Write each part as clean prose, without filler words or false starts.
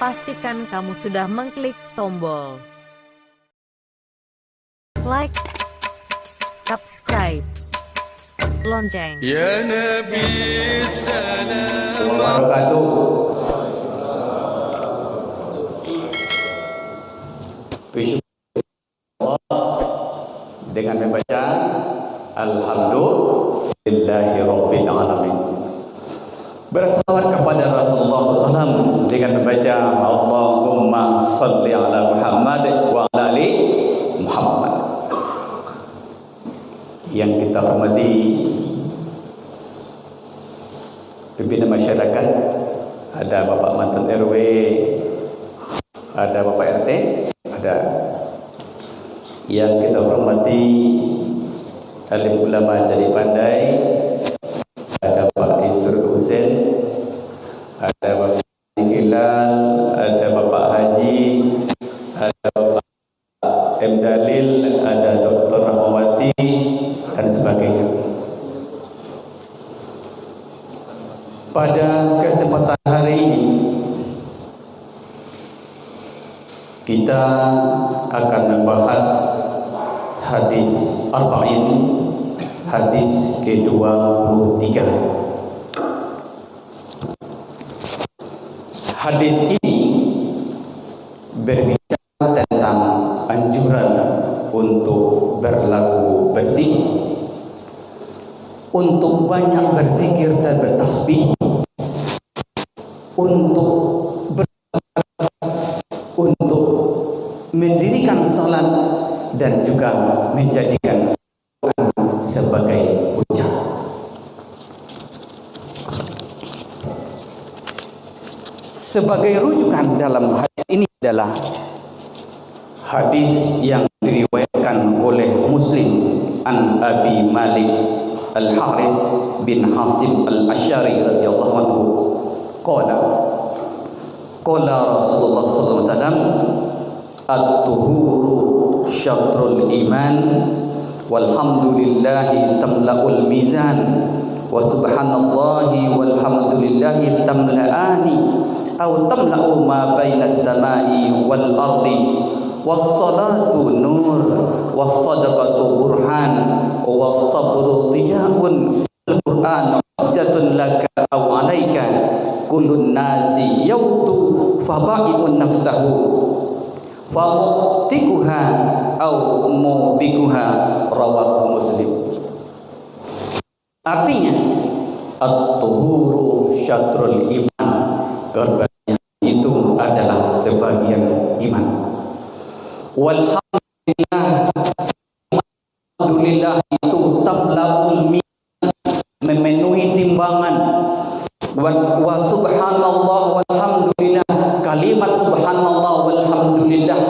pastikan kamu sudah mengklik tombol like, subscribe, lonceng. Ya Nabi salam wabarakatuh. Dengan membaca Alhamdulillahirabbil alamin. Bersalawat kepada Rasulullah SAW dengan membaca Allahumma salli ala Muhammad wa ala ali Muhammad. Yang kita hormati pimpinan masyarakat, ada Bapak Mantan RW, ada Bapak RT, ada yang kita hormati alim ulama Jadi Pandai, ada Pak Isrul Husain, ada Bapak Hilal, ada Bapak Haji, ada Bapak M. Dalil, ada Dr. Rahmawati, dan sebagainya. Pada kesempatan hari ini kita akan membahas hadis Arba'in, hadis ke-23. Hadis ini berbicara tentang anjuran untuk berlaku bersih, untuk banyak berzikir dan bertasbih, untuk mendirikan salat dan juga menjadikan sebagai hujah. Sebagai rujukan dalam hadis ini adalah hadis yang diriwayatkan oleh Muslim an Abi Malik Al-Haris bin Hasim Al-Asy'ari radhiyallahu anhu qala Rasulullah sallallahu alaihi wasallam at-tuhuru syatrul iman walhamdulillahi tamla'ul mizan wa subhanallahi walhamdulillahi tamla'ani aw tamla'u ma bainas samai wal ardi was-salatu nur was-sadaqatu burhan was-sabru diya'un al-Qur'an hujjatun laka aw 'alaika kullun nasi yautu faba'i'un nafsahu famutikuha au mubikuha, rawahu Muslim. Artinya at-tuhuru syatrul iman, kebersihan itu adalah sebagian iman. Alhamdulillah itu tamlaul mizan, memenuhi timbangan. Wa subhanallah walhamdulillah, kalimat subhanallah walhamdulillah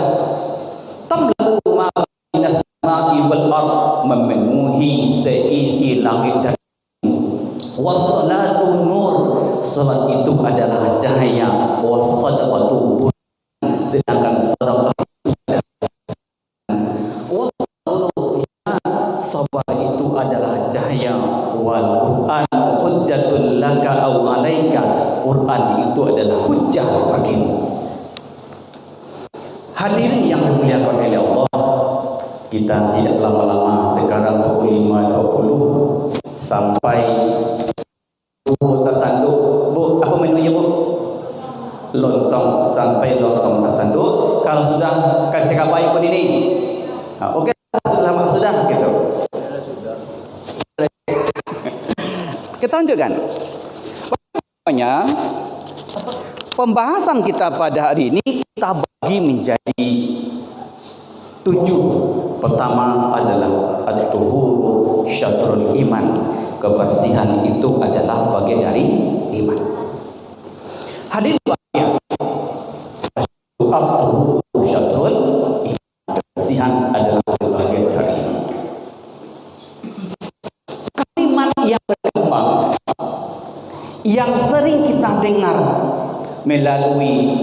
tamla'u ma bainas samai wal ard, memenuhi seisi langit dan bumi. Wassalatu nur, salat itu adalah cahaya. Wassadaqatu burhan, sedangkan sedekah sabar itu adalah cahaya. Wal Qur'an hujjatun laka aw 'alaika, Quran itu adalah hujjah bagimu. Hadirin yang dimuliakan oleh Allah, kita tidak lama-lama, sekarang pukul 5.20 sampai tersanduk. Bu, apa menunya Bu? Lontong, sampai lontong tersanduk. Kalau sudah kasih kabar ikut ini. Nah, oke, sudah gitu. Kita lanjutkan. Pembahasan kita pada hari ini kita bagi menjadi 7. Pertama adalah at-tuhuru syatrul iman, kebersihan itu adalah bagian dari iman. Hadirin at-tuhuru syatrul iman, kebersihan adalah sebagian dari iman. Kalimat yang berkembang, yang sering kita dengar melalui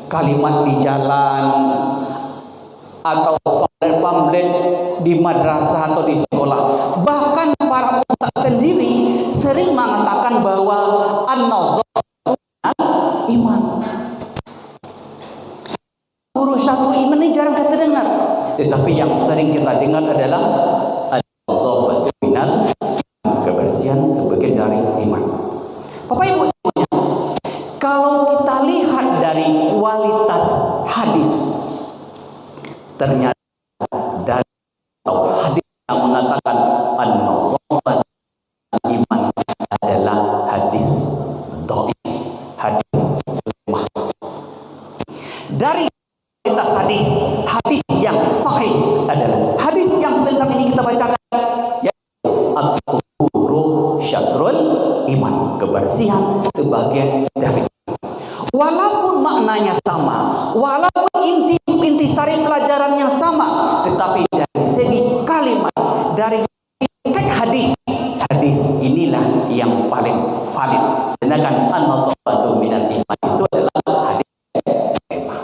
kalimat di jalan atau pamflet di madrasah atau di sekolah, bahkan para ustaz sendiri sering mengatakan bahwa an-nazar iman. iman ini jarang kita dengar. Tetapi yang sering kita dengar adalah al-nazafatu minal iman, kebersihan sebagian dari iman. Bapak Ibu semuanya, kalau kita lihat dari kualitas hadis, ternyata dari hadis yang mengatakan an-nazafatu iman adalah hadis dhaif, hadis lemah. Dari kualitas hadis, hadis yang sahih adalah hadis yang sebentar ini kita bacakan, yaitu at-tuhuru syatrul iman, kebersihan sebagian dari iman. Walaupun maknanya sama, walaupun inti sari pelajarannya sama, tetapi dari segi kalimat, dari teks hadis inilah yang paling valid. Sedangkan an-nazafatu minal iman itu adalah hadis lemah.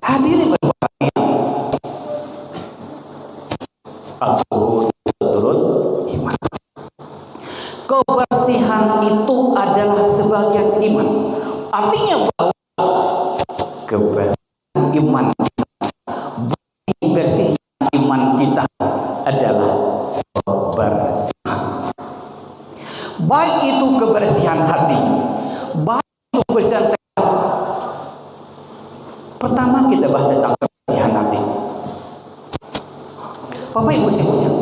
Hadirin berbahagia, al-tuhuru syatrul iman. Kebersihan itu adalah sebagian iman. Artinya bahwa kebersihan iman, bersih iman kita adalah kebersihan. Baik itu kebersihan hati, baik itu kebersihan tekad. Pertama kita bahas tentang kebersihan hati. Bapak Ibu sekalian,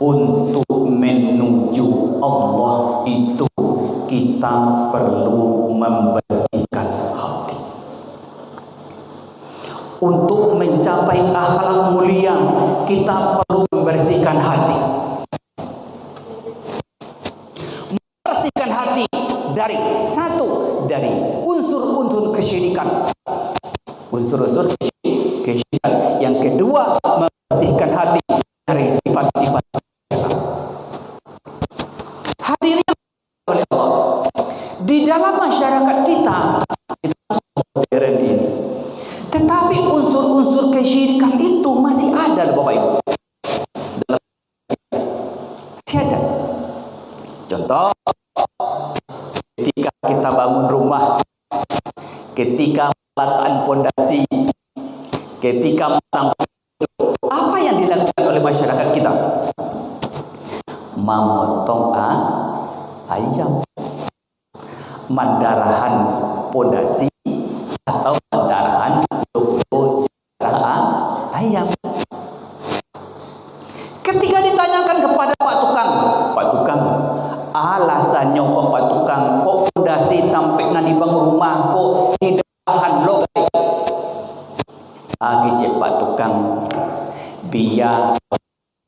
untuk menuju Allah itu kita perlu membersihkan hati. Untuk mencapai akhlak mulia, kita perlu membersihkan hati. Membersihkan hati dari dari unsur-unsur kesyirikan. Unsur-unsur kesyirikan. Yang kedua, membersihkan hati dari sifat-sifat kesyirikan. Hadirin oleh Allah, di dalam masyarakat kita modern ini, tetapi unsur-unsur kesyirikan itu masih ada, Bapak Ibu. Masih ada. Contoh, ketika kita bangun rumah, ketika meletakkan pondasi, ketika masang, apa yang dilakukan oleh masyarakat kita? Memotong ayam, mandarahan pondasi atau mandarahan toko ayam. Ketika ditanyakan kepada Pak Tukang, alasannya Pak Tukang, kok pondasi sampai nanti bangun rumah kok tidak lo guys? Agi Pak Tukang, biar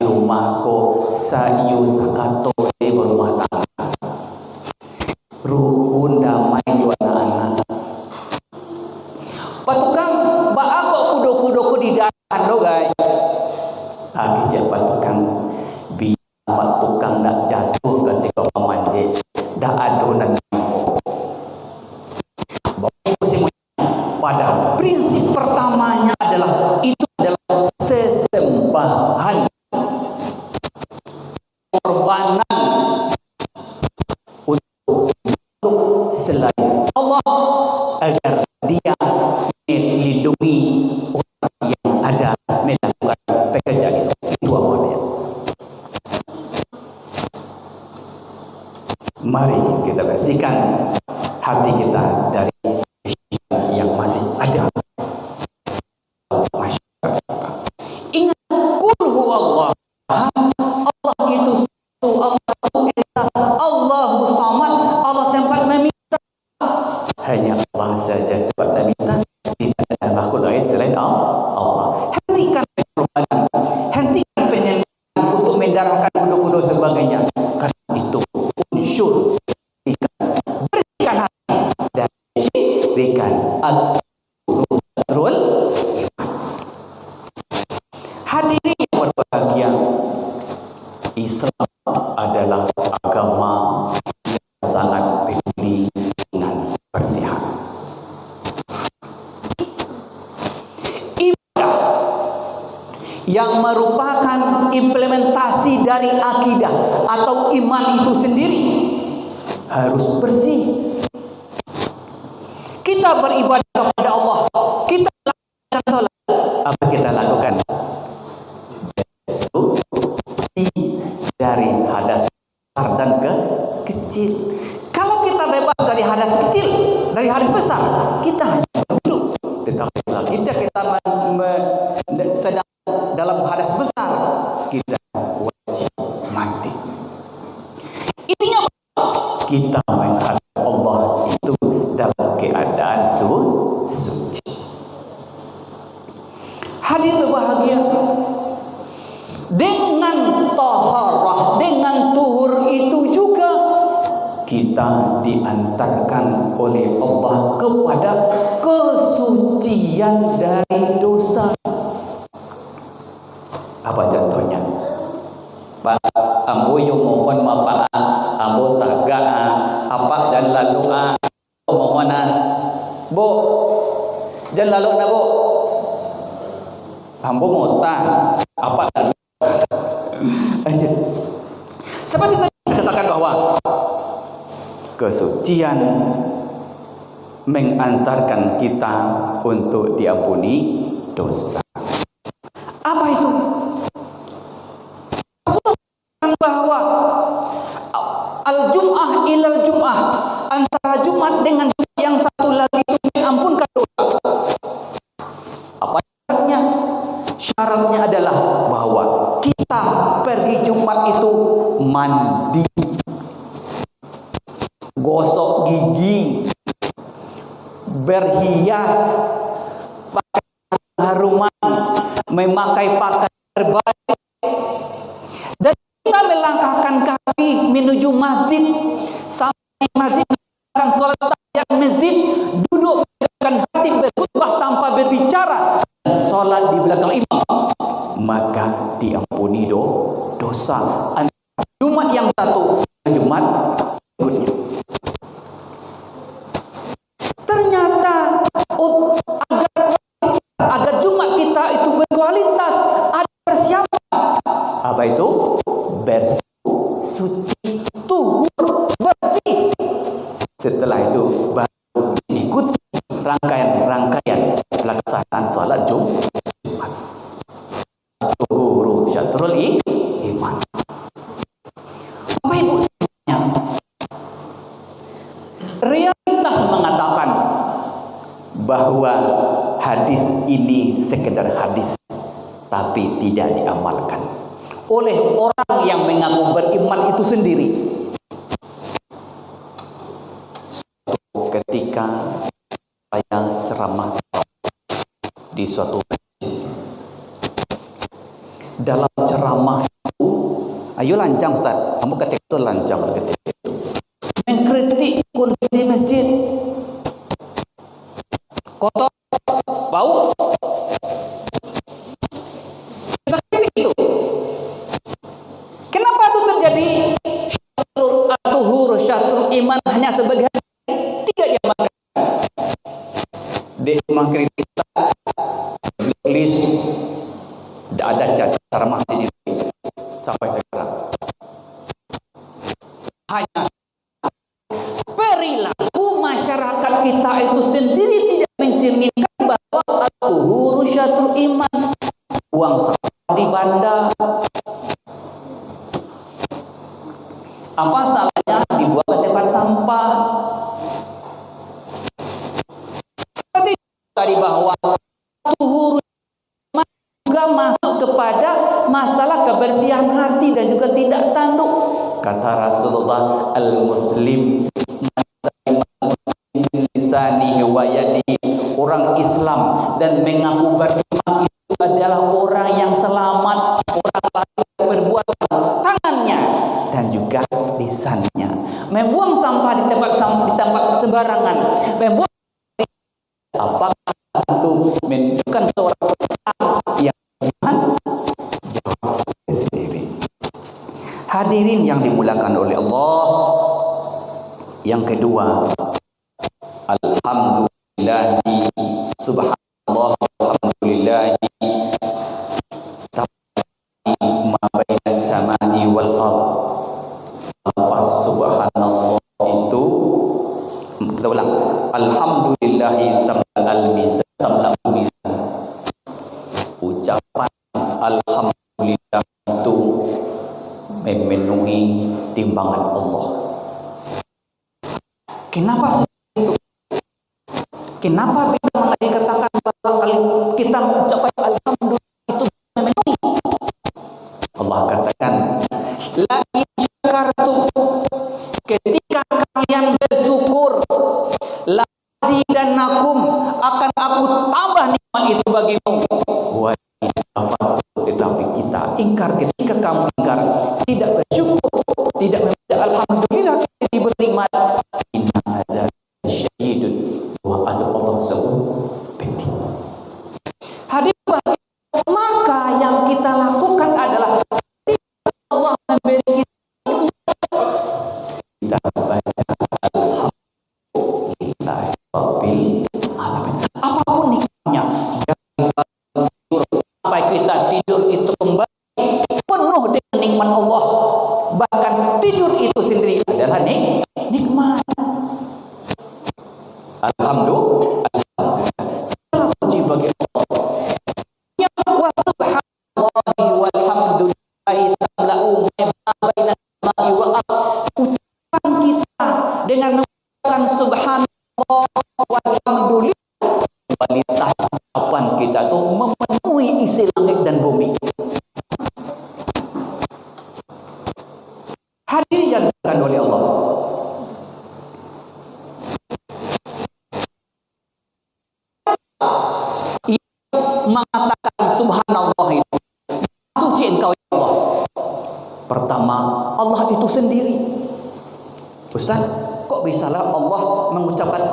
rumahku sayu sakato di rumah tangga, rukun damai dua anak. Pak Tukang, mbak aku kudo-kudo di dahan lo guys. Lagi Pak Tukang, biar Pak Tukang tak jatuh ketika memanjat, dah adonan. Pada prinsip pertamanya adalah itu adalah sesembahan, korbanan untuk selain Allah agar dia melindungi orang yang ada melakukan pekerjaan itu. Itu awalnya. Mari kita bersihkan hati kita dari yang masih ada masyarakat. Ingat, qul huwallah. Allah itu satu, Allah esa, Allahu samad. Allah tempat meminta, hanya Allah saja tempat meminta. Tidak ada makhluk lain selain Allah. Hentikan penyembahan, hentikan penyembahan untuk mendarahkan kudo-kudo sebagainya. Karena itu unsur bersihkan hati dan berikan al-rul iman. Hadirin yang berbahagia, Islam adalah agama yang sangat peduli dengan bersihan. Ibadah yang merupakan implementasi dari akidah atau iman itu sendiri harus bersih. Kita beribadah kepada Allah, kita melakukan apa kita lakukan? Suci dari hadas besar dan kecil. Kalau kita bebas dari hadas kecil, dari hadas besar, kita hanya duduk. Tetapi kalau kita sedang dalam hadas besar, kita wajib mandi. Intinya kita menghadap Allah itu dalam keadaan suci. Hadir berbahagia dengan taharah, dengan tuhur itu juga kita diantarkan oleh Allah kepada kesucian dari dosa. Apa contohnya? Pak ambo yung mohon mapa ambo taga apa dan lalu mohon bo dan lalu na bo ambo mota apa aja. Seperti tadi katakan bahwa kesucian mengantarkan kita untuk diampuni dosa. Apa itu? Bahwa al-jum'ah ilal jum'ah, antara Jumat dengan Jumat yang satu lagi mengampunkan dosa. Apa syaratnya? Syaratnya adalah bahwa kita pergi Jumat itu mandi, gosok gigi, berhias, pakai haruman, memakai pakaian terbaik, dan kita melangkahkan kaki menuju masjid. Sampai masjid melakukan sholat tahiyat masjid, duduk mendengarkan khatib berkhutbah tanpa berbicara, dan sholat di belakang imam, maka diampuni dosa antara Jumat yang satu dan Jumat berikutnya. Ternyata agar Jumat kita itu berkualitas, ada persiapan. Apa itu? Bersuci, tuhur, bersih. Setelah itu baru diikuti rangkaian pelaksanaan sholat Jumat. Tuhuru syatrul iman. Bapak Ibu, realitas mengatakan bahwa hadis ini sekedar hadis, tapi tidak diamalkan oleh orang yang mengaku beriman itu sendiri. Ketika saya ceramah di suatu masjid, dalam ceramah itu, ayo lancang Ustaz, kamu ketika itu lancang ketika itu mengkritik kondisi masjid, kotor, bau. Itu kenapa itu terjadi? Syatrul atuhur, syatrul iman hanya sebagai tidak diamalkan. Dia mengkritik list, tidak ada cara masjid ini sampai sekarang. Hanya perilaku masyarakat kita itu sendiri tidak mencerminkan bahwa al-tuhur syatrul iman. Buang sampah di bandar, apa salahnya dibuang ke tempat sampah? Seperti tadi bahwa tuhur juga masuk kepada masalah kebersihan hati dan juga tidak tanduk. Kata Rasulullah, al-muslim lisanihi wa yadihi, orang Islam dan mengaku beriman itu adalah orang yang selamat, orang lain berbuat tangannya dan juga lisannya. Membuang sampah di tempat sembarangan, membuang apa itu menunjukkan seorang Islam yang jawab sendiri. Hadirin yang dimulakan oleh Allah, yang kedua, alhamdulillahi subhanallah alhamdulillahi ma baina samai wal ardh. Subhanallah itu, kita ulang, alhamdulillahi tamla'al mizan, ucapan alhamdulillah itu memenuhi timbangan Allah. Kenapa seperti itu? Kenapa bila dikatakan bahwa kita mengucapkan alhamdulillah itu memenuhi? Allah katakan, la in syakartum, ketika kalian bersyukur, la azidannakum, akan aku tambah nikmat itu bagimu. Wa tetapi kita ingkar, ketika kamu ingkar, tidak bersyukur, tidak membaca alhamdulillah diberi nikmat, inna ada syahidun wa azab Allah subhanahu pedih. Hadirin, maka yang kita lakukan adalah Allah memberi kita baca alhamdulillah rabbil alamin. Apapun nikmatnya, sampai kita tidur itu kembali penuh dengan nikmat Allah. Bahkan tidur itu sendiri adalah nikmat. Alhamdulillah, segala puji bagi Allah. Ya wa subhanallahi walhamdulillahi tamla'u ma baina samai wa ardh. Ucapan kita dengan mengucapkan subhanallah walhamdulillah, kualitas ucapan kita itu memenuhi isi langit dan bumi. Hadirin yang dimuliakan oleh Allah, mengatakan subhanallah itu, suci engkau ya Allah. Pertama, Allah itu sendiri. Ustaz, kok bisalah Allah mengucapkan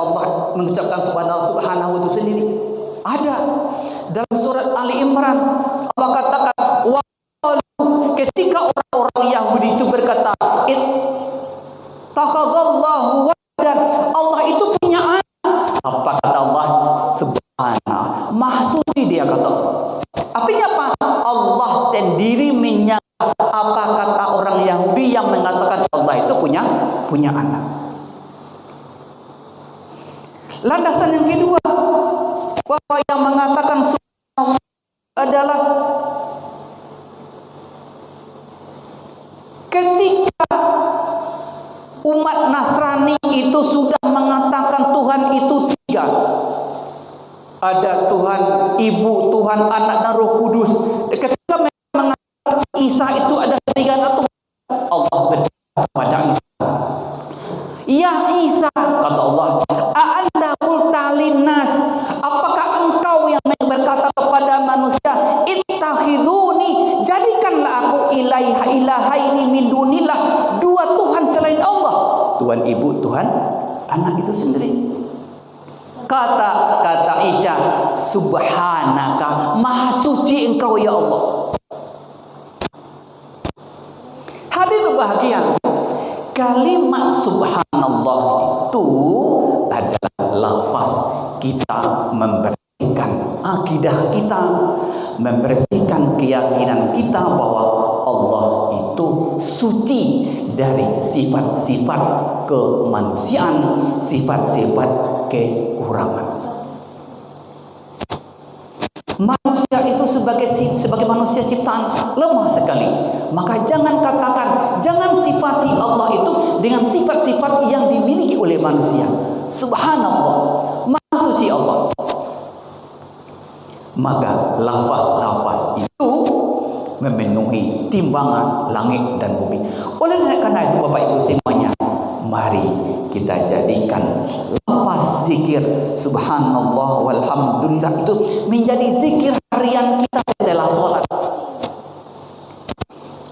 subhanahu itu sendiri? Ada dalam surat Ali Imran, Allah katakan, wa ketika orang-orang Yahudi itu berkata, ittakhadallahu waladan, Allah itu punya anak. Apa kata Allah? Subhana, maha suci dia, kata. Artinya apa? Allah sendiri menyatakan. Apa kata orang Yahudi yang mengatakan Allah itu punya anak? Landasan yang kedua, bahwa yang mengatakan subhanallah adalah ketika umat Nasrani itu sudah mengatakan Tuhan itu tiga. Ada Tuhan Ibu, Tuhan Anak, dan Roh Kudus. Ketika mereka mengatakan Isa itu ada tiga atau Allah berkata kepada Isa, ya Isa, kata Allah, a'anda qulta linnas, apakah engkau yang berkata kepada manusia, ittakhiduni, jadikanlah aku ilahaini min dunillah, dua Tuhan selain Allah. Tuhan Ibu, Tuhan Anak itu sendiri. Kata Isa, subhanaka, maha suci engkau ya Allah. Hadirin bahagia, kalimat subhanallah itu adalah lafaz kita membersihkan akidah kita, membersihkan keyakinan kita bahwa Allah itu suci dari sifat-sifat kemanusiaan, sifat-sifat kekurangan. Manusia itu sebagai manusia ciptaan lemah sekali. Maka jangan katakan, jangan sifati Allah itu dengan sifat-sifat yang dimiliki oleh manusia. Subhanallah, maha suci Allah. Maka lafaz-lafaz itu memenuhi timbangan langit dan bumi. Oleh karena itu Bapak Ibu semuanya, mari kita jadikan lafaz zikir subhanallah walhamdulillah itu menjadi zikir harian kita setelah sholat.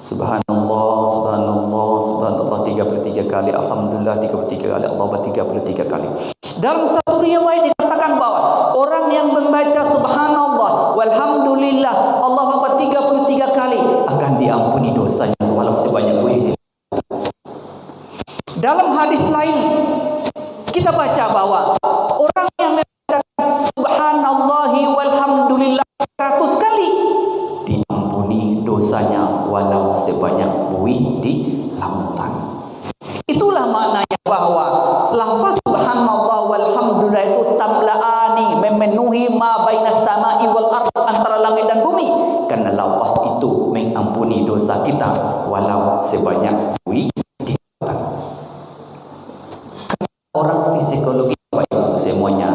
Subhanallah, subhanallah, subhanallah 33 kali, alhamdulillah 33 kali, Allah 33 kali. Dalam satu riwayat dikatakan bahwa orang yang membaca subhanallah walhamdulillah Allah Akbar 33 kali akan diampuni dosanya walau sebanyak buih. Dalam hadis lain kita baca bahwa orang yang membaca subhanallahi walhamdulillah 100 kali diampuni dosanya walau sebanyak buih di lautan. Itulah maknanya bahwa lafaz subhanallah walhamdulillah itu tabla'ani, memenuhi ma baina samai wal ardh, antara langit dan bumi, karena lapas itu mengampuni dosa kita walau sebanyak bui di lautan. Orang psikologi Bapak Ibu semuanya,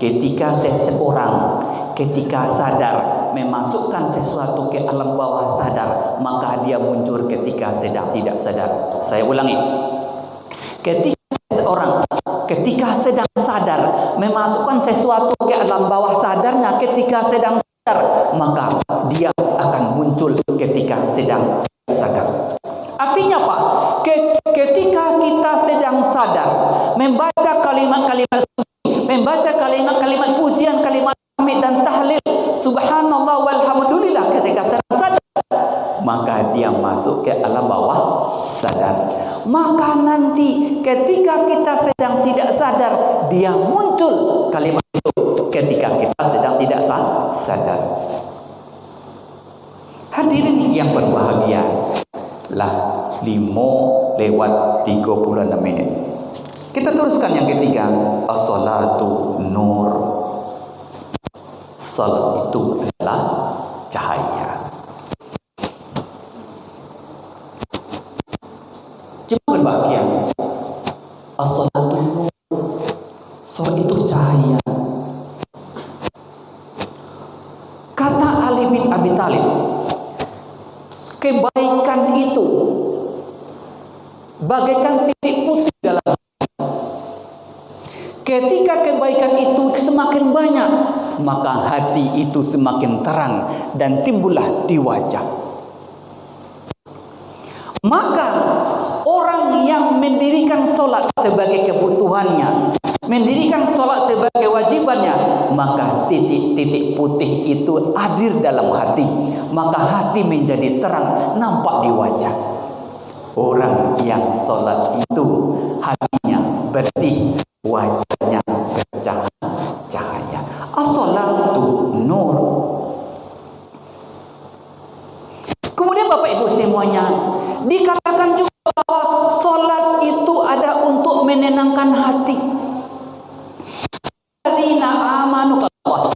ketika seseorang ketika sadar memasukkan sesuatu ke alam bawah sadar, maka dia muncul ketika sedang tidak sadar. Saya ulangi, ketika seseorang ketika sedang sadar memasukkan sesuatu ke alam bawah sadarnya ketika sedang sadar, maka dia akan muncul ketika sedang sadar. Artinya apa? Ketika kita sedang sadar membaca kalimat-kalimat suci, membaca kalimat-kalimat pujian, kalimat hamid dan tahlil, subhanallah walhamdulillah, ketika sedang sadar, maka dia masuk ke alam bawah sadar. Maka nanti ketika kita sedang tidak sadar, dia muncul kalimat itu ketika kita sedang tidak sadar. Hadirin yang berbahagia, lah 5:36. Kita teruskan yang ketiga, as-salatu nur. Salat itu adalah cahaya. Cuma berbahagia, as-salatu nur. Salat itu cahaya. Kata Ali bin Abi Thalib, kebaikan itu bagaikan titik putih dalam. Ketika kebaikan itu semakin banyak, maka hati itu semakin terang dan timbullah di wajah. Maka orang yang mendirikan sholat sebagai kebutuhannya, mendirikan sholat sebagai wajibannya, maka titik-titik putih itu hadir dalam hati, maka hati menjadi terang, nampak di wajah. Orang yang sholat itu hatinya bersih, wajahnya bercahaya. As-salatu nur. Kemudian Bapak Ibu semuanya, dikatakan juga bahwa sholat itu ada untuk menenangkan hati.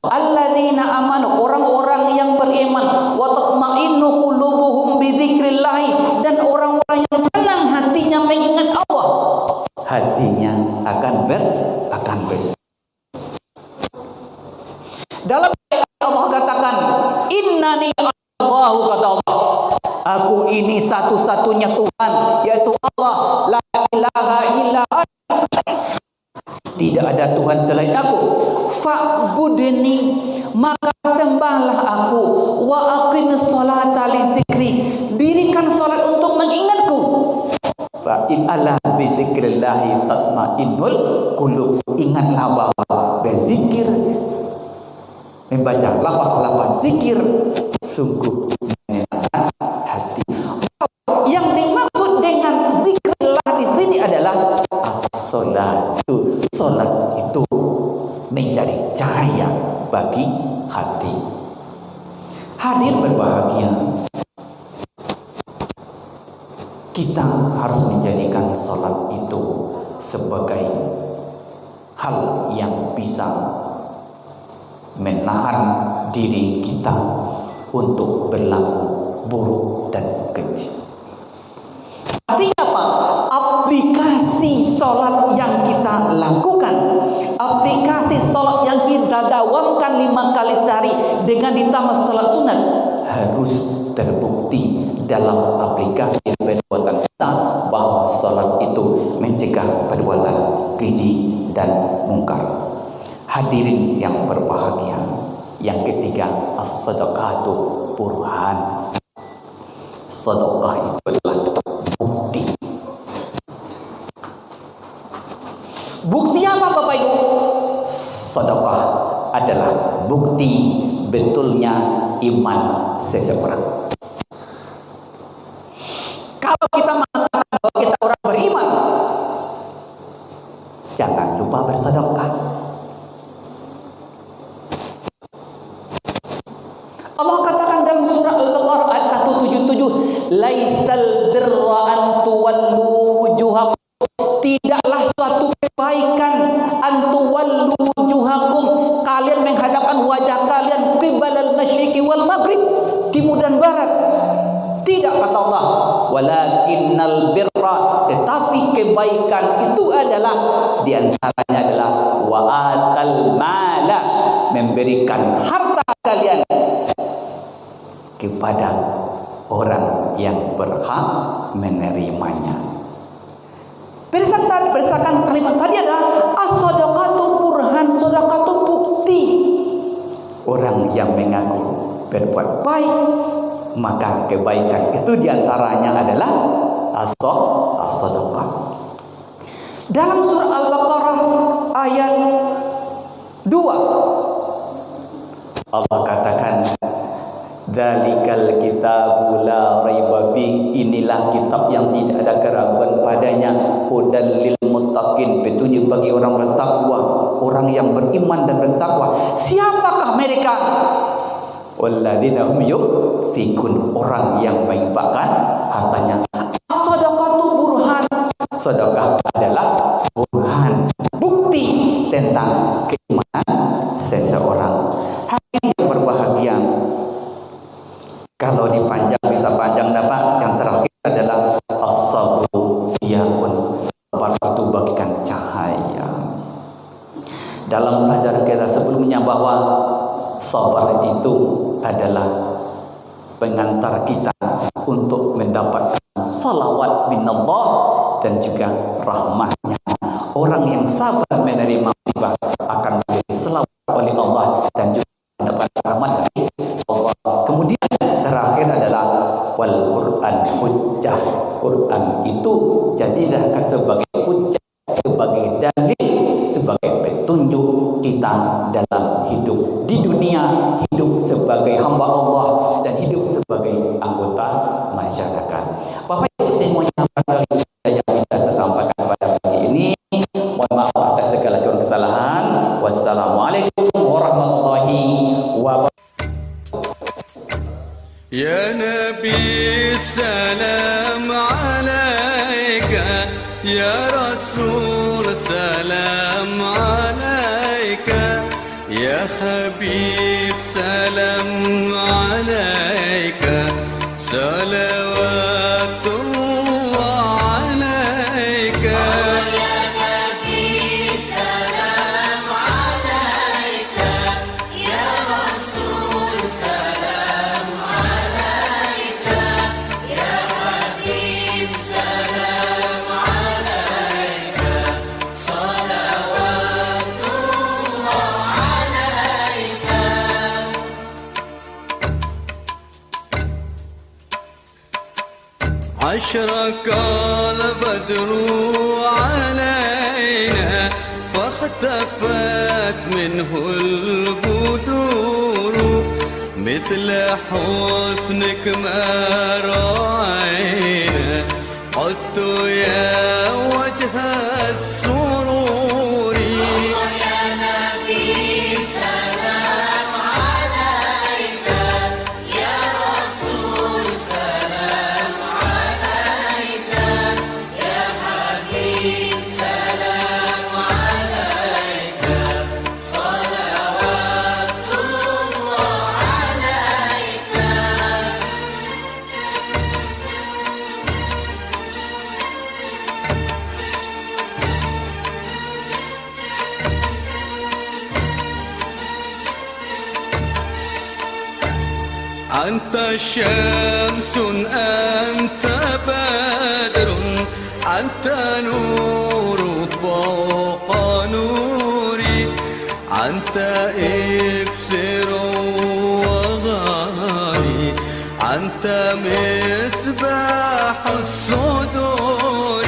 Alladzina amanu, orang-orang yang beriman, wa tatma'innu qulubuhum bi dzikrillah, dan orang-orang yang tenang hatinya mengingat Allah, hatinya akan bersih. Dalam ayat Allah katakan, innani Allahu, kata Allah, aku ini satu-satunya Tuhan, yaitu Allah, la ilaha illa ana, tidak ada Tuhan selain aku. Fa'budni, maka sembahlah aku. Wa aqimis sholata li dzikri, dirikan salat untuk mengingatku. Fa in ala bi dzikrillah tatmainnul qulub, ingatlah bahwa berzikir, membaca lafaz-lafaz zikir sungguh menenangkan hati. Yang dimaksud dengan zikrillah di sini adalah as-sholatu. Salat itu menjadi cahaya bagi hati. Hadir berbahagia, kita harus menjadikan salat itu sebagai hal yang bisa menahan diri kita untuk berlaku buruk dan keji. Artinya apa? Aplikasi salat yang kita lakukan, aplikasi salat yang kita dawamkan 5 kali sehari dengan ditambah salat sunat, harus terbukti dalam aplikasi perbuatan kita bahwa salat itu mencegah perbuatan keji dan mungkar. Hadirin yang berbahagia, yang ketiga, as-sadaqatu burhan. Sedekah itu adalah bukti. Bukti apa Bapak Ibu? Sedekah adalah bukti betulnya iman seseorang. Kalau kita mengatakan bahwa kita orang beriman, jangan lupa bersedekah. Allah katakan dalam surah Al-Baqarah ayat 177, laisal birra an tuwallu wujuhakum, tidaklah suatu kebaikan an tuwallu wujuhakum, kalian menghadapkan wajah kalian qibalal masyriq masyriqi wal maghrib, timur dan barat. Tidak, kata Allah, walakinnal birra, tetapi kebaikan itu adalah, di antaranya adalah wa atal mala, memberikan harta kalian kepada orang yang berhak menerimanya. Berdasarkan kalimat tadi adalah as-shadaqatu burhan, sedekah itu bukti. Orang yang mengaku berbuat baik, maka kebaikan itu diantaranya adalah as-shadaqah. Dalam surah Al-Baqarah ayat 2, Allah katakan, Dzalikal kitabu la raiba fih, inilah kitab yang tidak ada keraguan padanya, hudal lil muttaqin, petunjuk bagi orang bertakwa, orang yang beriman dan bertakwa. Siapakah mereka? Walladzina hum yunfiqun, orang yang menginfakkan hartanya. Shadaqatu burhan, sedekah adalah burhan, bukti tentang keimanan seseorang. Hadirin yang berbahagia, kalau dipanjang bisa panjang dapat. Yang terakhir adalah as-sabru diyaun, sabar itu bagikan cahaya. Dalam pelajaran kita sebelumnya bahwa sabar itu adalah pengantar kita untuk mendapatkan salawat minallah dan juga rahmatnya. Orang yang sabar menerima musibah akan menjadi selawat oleh Allah dan juga mendapat rahmat dari Allah. Kemudian terakhir adalah wal Quran hujjah. Quran itu jadilah sebagai hujjah, sebagai dalil, sebagai petunjuk kita dalam hidup di dunia, hidup sebagai hamba Allah dan hidup sebagai anggota masyarakat. Bapak Ibu semuanya, barangkali yang bisa saya sampaikan pada pagi ini. Mohon maaf atas segala kesalahan. Wassalamualaikum warahmatullahi wabarakatuh. يا نبي السلام عليك، يا رسول سلام عليك، يا حبيب سلام عليك، صلوات الله عليك. أشرق البدر علينا فاختفت منه البدور، مثل حسنك ما رأينا قلت يا وجه السرور. يا نبي سلام عليك، يا رسول سلام عليك، يا حبيب سلام عليك، صلوات الله عليك. أنت شمس أنت بدر، أنت نور فوق نوري، أنت إكسر وغالي، أنت مصباح الصدور.